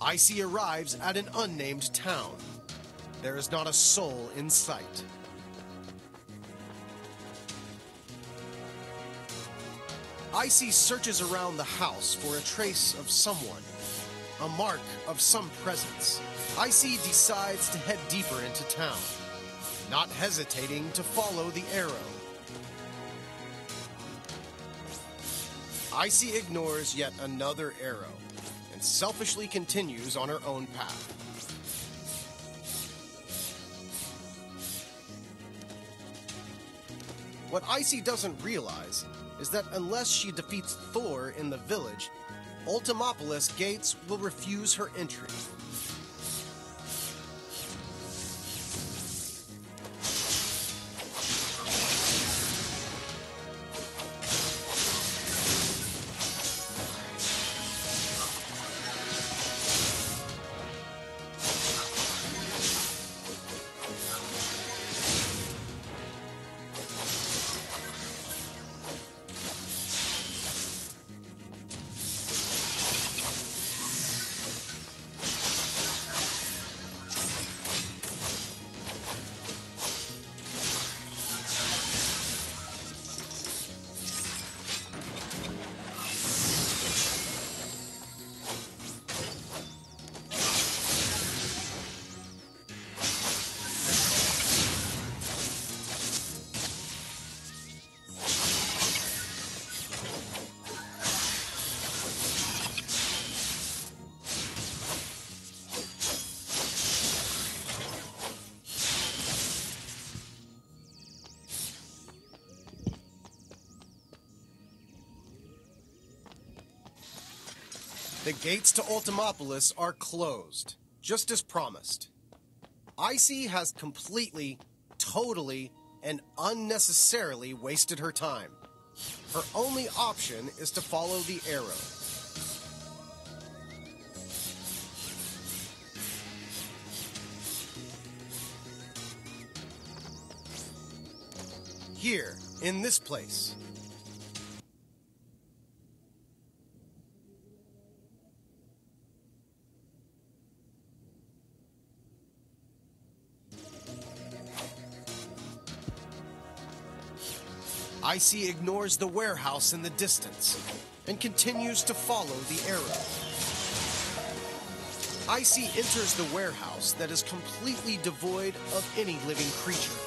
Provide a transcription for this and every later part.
ICEY arrives at an unnamed town. There is not a soul in sight. ICEY searches around the house for a trace of someone, a mark of some presence. ICEY decides to head deeper into town, not hesitating to follow the arrow. ICEY ignores yet another arrow and selfishly continues on her own path. What ICEY doesn't realize is that unless she defeats Thor in the village, Ultimopolis gates will refuse her entry. The gates to Ultimopolis are closed, just as promised. ICEY has completely, totally, and unnecessarily wasted her time. Her only option is to follow the arrow. Here, in this place. ICEY ignores the warehouse in the distance and continues to follow the arrow. ICEY enters the warehouse that is completely devoid of any living creature,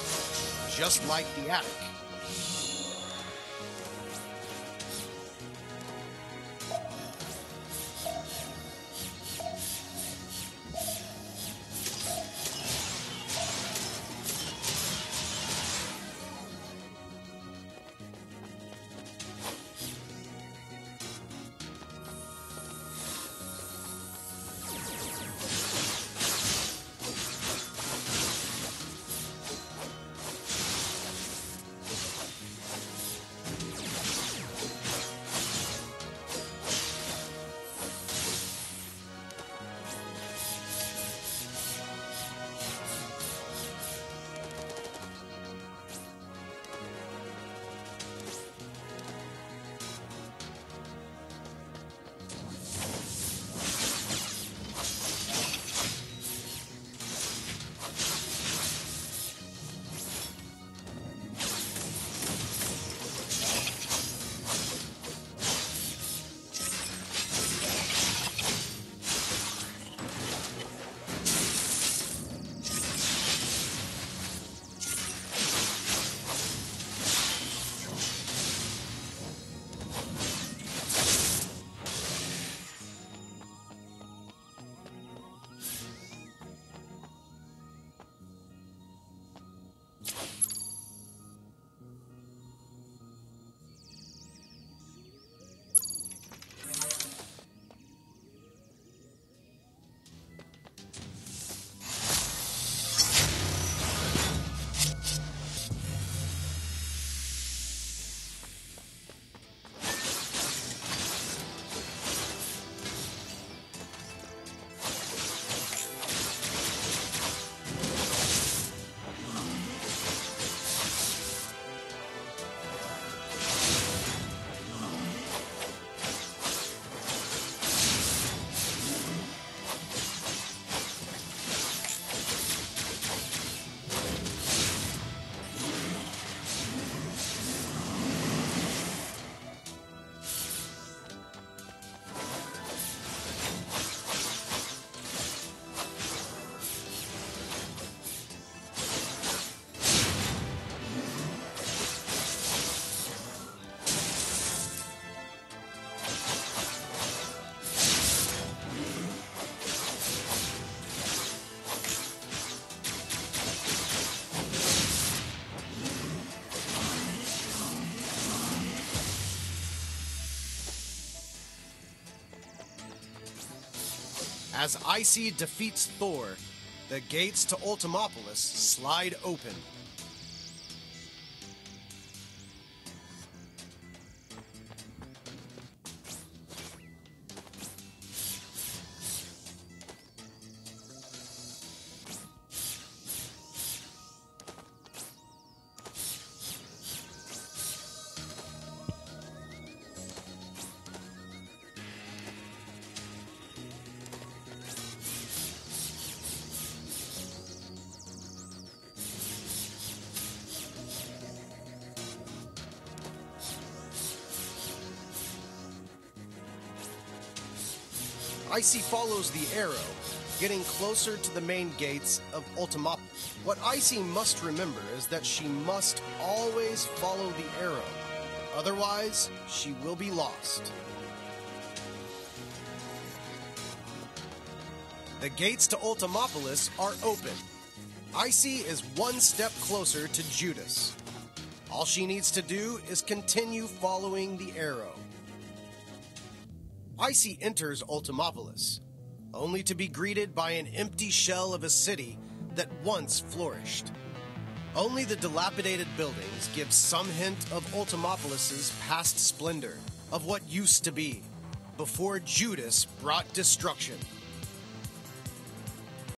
just like the attic. As ICEY defeats Thor, the gates to Ultimopolis slide open. ICEY follows the arrow, getting closer to the main gates of Ultimopolis. What ICEY must remember is that she must always follow the arrow. Otherwise, she will be lost. The gates to Ultimopolis are open. ICEY is one step closer to Judas. All she needs to do is continue following the arrow. ICEY enters Ultimopolis, only to be greeted by an empty shell of a city that once flourished. Only the dilapidated buildings give some hint of Ultimopolis' past splendor, of what used to be, before Judas brought destruction.